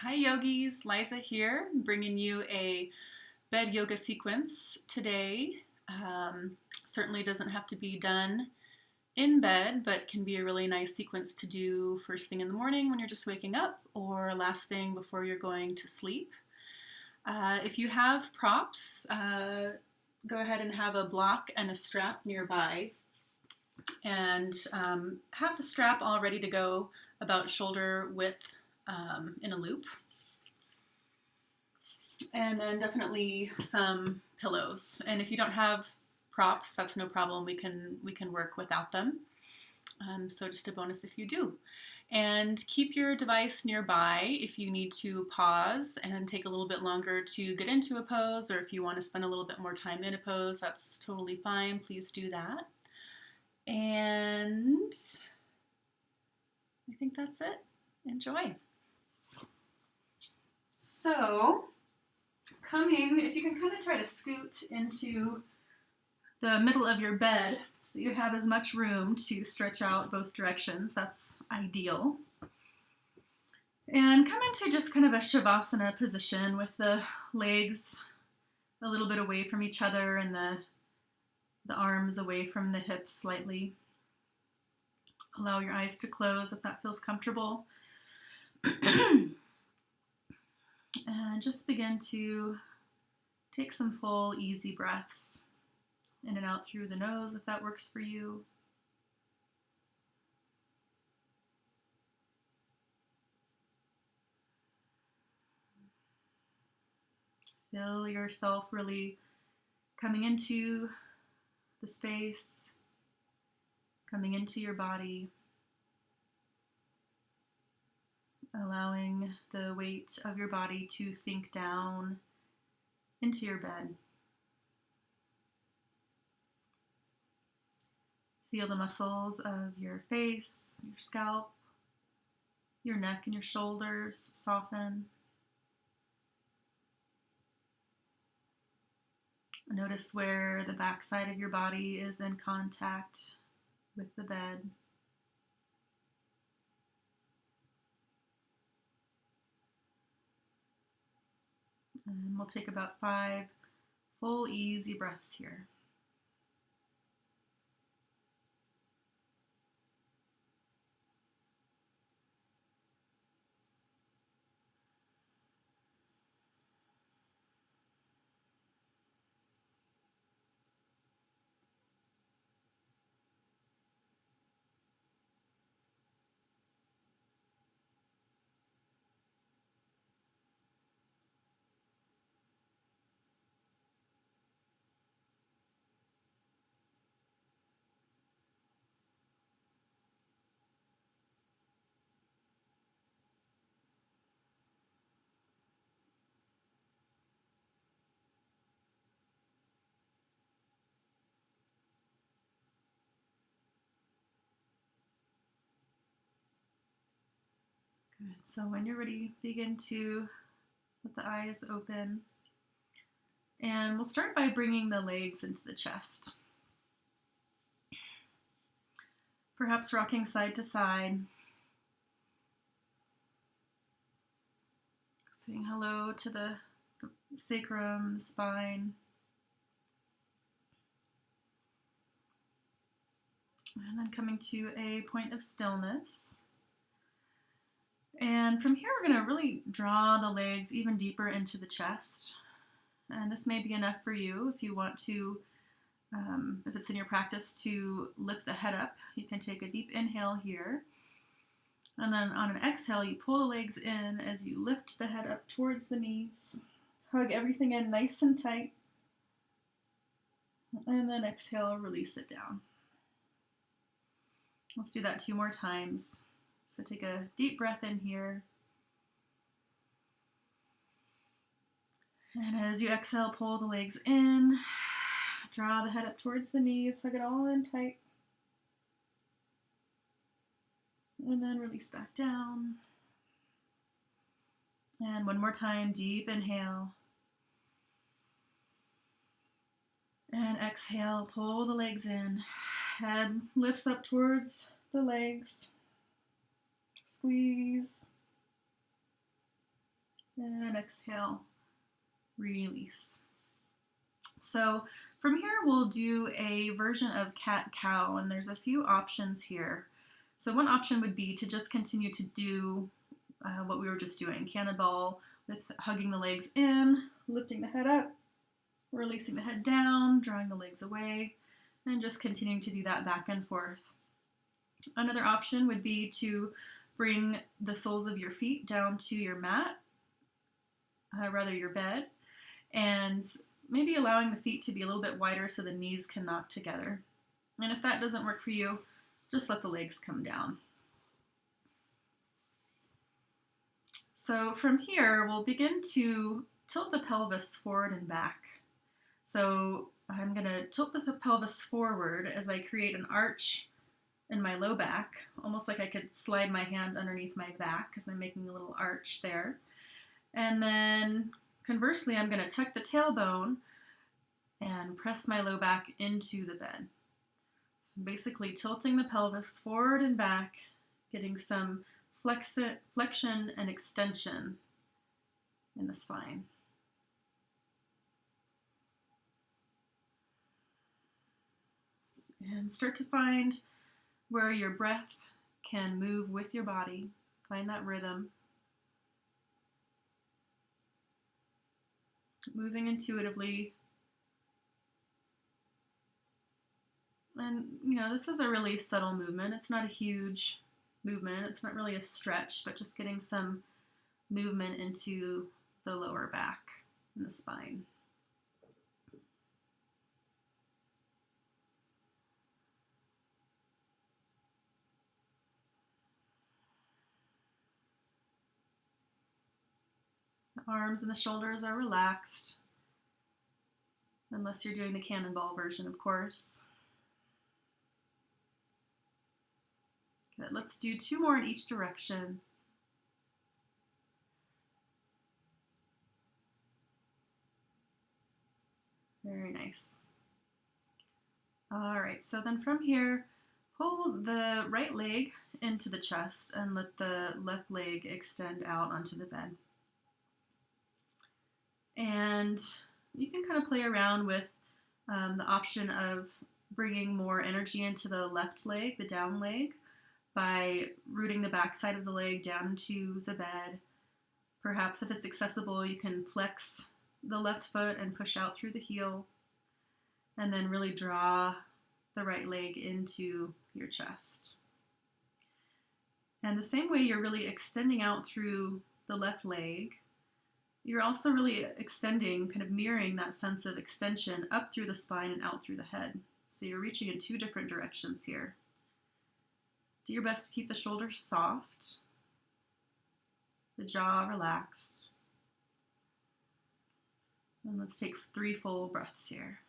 Hi yogis, Liza here, bringing you a bed yoga sequence today. Certainly doesn't have to be done in bed, but can be a really nice sequence to do first thing in the morning when you're just waking up or last thing before you're going to sleep. If you have props, go ahead and have a block and a strap nearby and have the strap all ready to go about shoulder width in a loop. And then definitely some pillows. And if you don't have props, that's no problem. We can work without them. So just a bonus if you do. And keep your device nearby if you need to pause and take a little bit longer to get into a pose, or if you want to spend a little bit more time in a pose, that's totally fine. Please do that. And I think that's it. Enjoy. So, if you can kind of try to scoot into the middle of your bed so you have as much room to stretch out both directions, that's ideal. And come into just kind of a Shavasana position with the legs a little bit away from each other and the arms away from the hips slightly. Allow your eyes to close if that feels comfortable. And just begin to take some full, easy breaths in and out through the nose if that works for you. Feel yourself really coming into the space, coming into your body, allowing the weight of your body to sink down into your bed. Feel the muscles of your face, your scalp, your neck and your shoulders soften. Notice where the back side of your body is in contact with the bed. And we'll take about 5 full, easy breaths here. Good. So when you're ready, begin to let the eyes open. And we'll start by bringing the legs into the chest. Perhaps rocking side to side. Saying hello to the sacrum, the spine. And then coming to a point of stillness. And from here, we're going to really draw the legs even deeper into the chest. And this may be enough for you if you want to, if it's in your practice to lift the head up. You can take a deep inhale here. And then on an exhale, you pull the legs in as you lift the head up towards the knees. Hug everything in nice and tight. And then exhale, release it down. Let's do that 2 more times. So take a deep breath in here. And as you exhale, pull the legs in. Draw the head up towards the knees. Hug it all in tight. And then release back down. And one more time, deep inhale. And exhale, pull the legs in. Head lifts up towards the legs. Squeeze. And exhale, release. So from here we'll do a version of cat-cow, and there's a few options here. So one option would be to just continue to do what we were just doing, cannonball with hugging the legs in, lifting the head up, releasing the head down, drawing the legs away, and just continuing to do that back and forth. Another option would be to bring the soles of your feet down to your mat, rather your bed, and maybe allowing the feet to be a little bit wider so the knees can knock together. And if that doesn't work for you, just let the legs come down. So from here, we'll begin to tilt the pelvis forward and back. So I'm going to tilt the pelvis forward as I create an arch in my low back, almost like I could slide my hand underneath my back because I'm making a little arch there. And then conversely, I'm going to tuck the tailbone and press my low back into the bed. So basically tilting the pelvis forward and back, getting some flexion and extension in the spine. And start to find where your breath can move with your body. Find that rhythm. Moving intuitively. And, this is a really subtle movement. It's not a huge movement. It's not really a stretch, but just getting some movement into the lower back and the spine. The arms and the shoulders are relaxed, unless you're doing the cannonball version, of course. Good. Let's do 2 more in each direction. Very nice. All right, so then from here, pull the right leg into the chest and let the left leg extend out onto the bed. And you can kind of play around with the option of bringing more energy into the left leg, the down leg, by rooting the back side of the leg down into the bed. Perhaps if it's accessible, you can flex the left foot and push out through the heel, and then really draw the right leg into your chest. And the same way you're really extending out through the left leg, you're also really extending, kind of mirroring that sense of extension up through the spine and out through the head. So you're reaching in 2 different directions here. Do your best to keep the shoulders soft, the jaw relaxed. And let's take 3 full breaths here.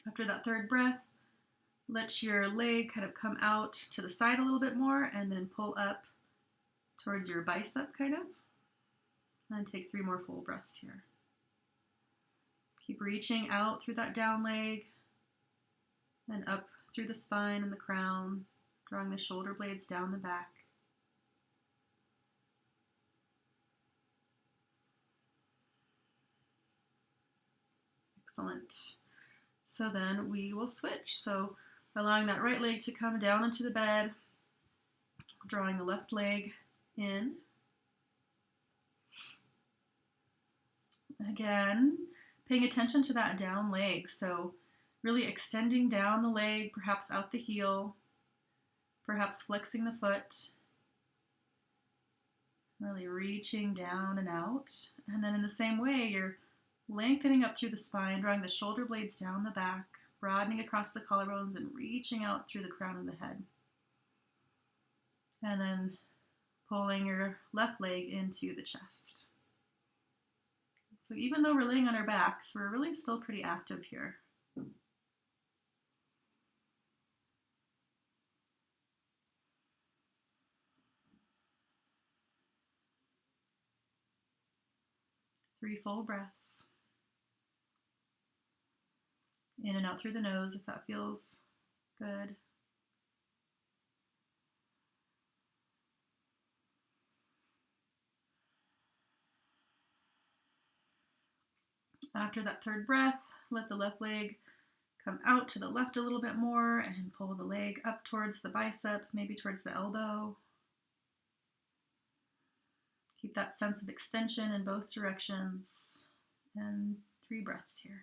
After that 3rd breath, let your leg kind of come out to the side a little bit more and then pull up towards your bicep kind of. And take 3 more full breaths here. Keep reaching out through that down leg and up through the spine and the crown, drawing the shoulder blades down the back. Excellent. So then we will switch. So allowing that right leg to come down into the bed, drawing the left leg in. Again, paying attention to that down leg. So really extending down the leg, perhaps out the heel, perhaps flexing the foot. Really reaching down and out. And then in the same way, you're lengthening up through the spine, drawing the shoulder blades down the back, broadening across the collarbones and reaching out through the crown of the head. And then pulling your left leg into the chest. So even though we're laying on our backs, we're really still pretty active here. 3 full breaths. In and out through the nose if that feels good. After that third breath, let the left leg come out to the left a little bit more and pull the leg up towards the bicep, maybe towards the elbow. Keep that sense of extension in both directions. And 3 breaths here.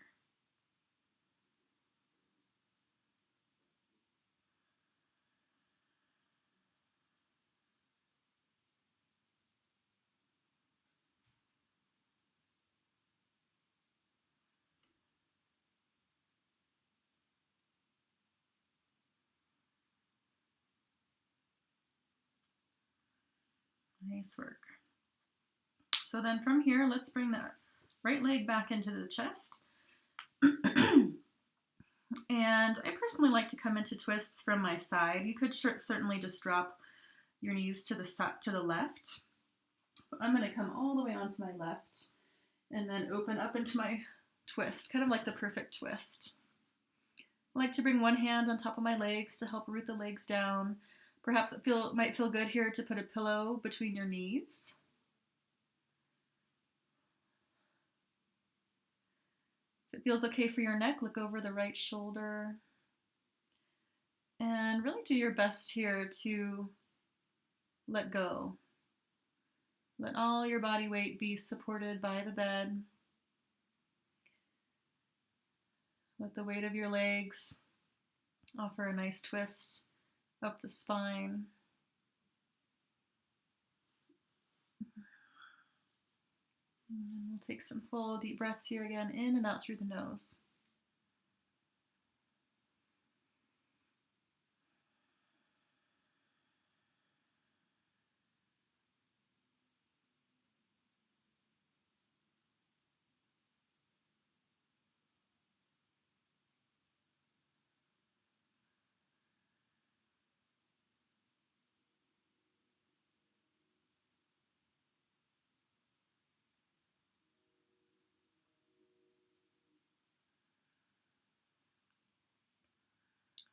Nice work. So then from here, let's bring that right leg back into the chest. And I personally like to come into twists from my side. You could certainly just drop your knees to the left. But I'm going to come all the way onto my left and then open up into my twist, kind of like the perfect twist. I like to bring one hand on top of my legs to help root the legs down. Perhaps it might feel good here to put a pillow between your knees. If it feels okay for your neck, look over the right shoulder. And really do your best here to let go. Let all your body weight be supported by the bed. Let the weight of your legs offer a nice twist up the spine. And we'll take some full deep breaths here again, in and out through the nose.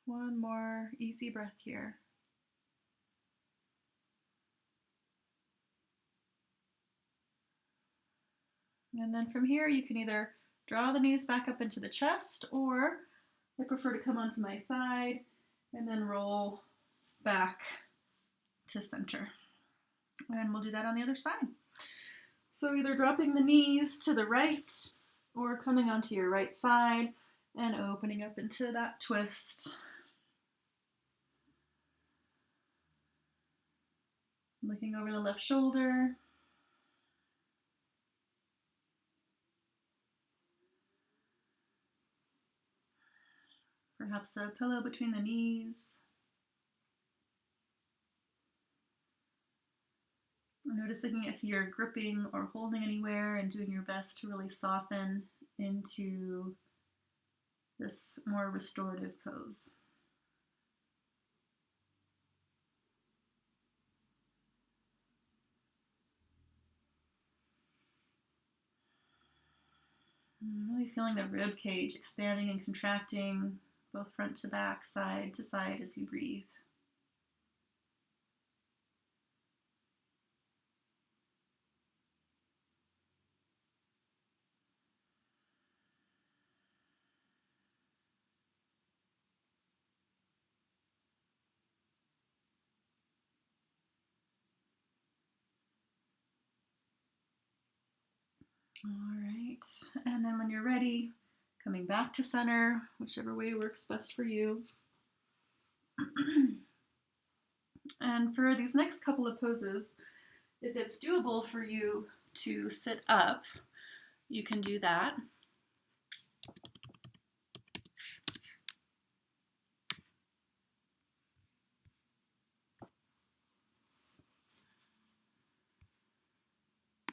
One more easy breath here. And then from here, you can either draw the knees back up into the chest, or I prefer to come onto my side and then roll back to center. And we'll do that on the other side. So either dropping the knees to the right or coming onto your right side and opening up into that twist. Looking over the left shoulder. Perhaps a pillow between the knees. Noticing if you're gripping or holding anywhere and doing your best to really soften into this more restorative pose. And really feeling the rib cage expanding and contracting, both front to back, side to side as you breathe. All right, and then when you're ready, coming back to center, whichever way works best for you. And for these next couple of poses, if it's doable for you to sit up, you can do that.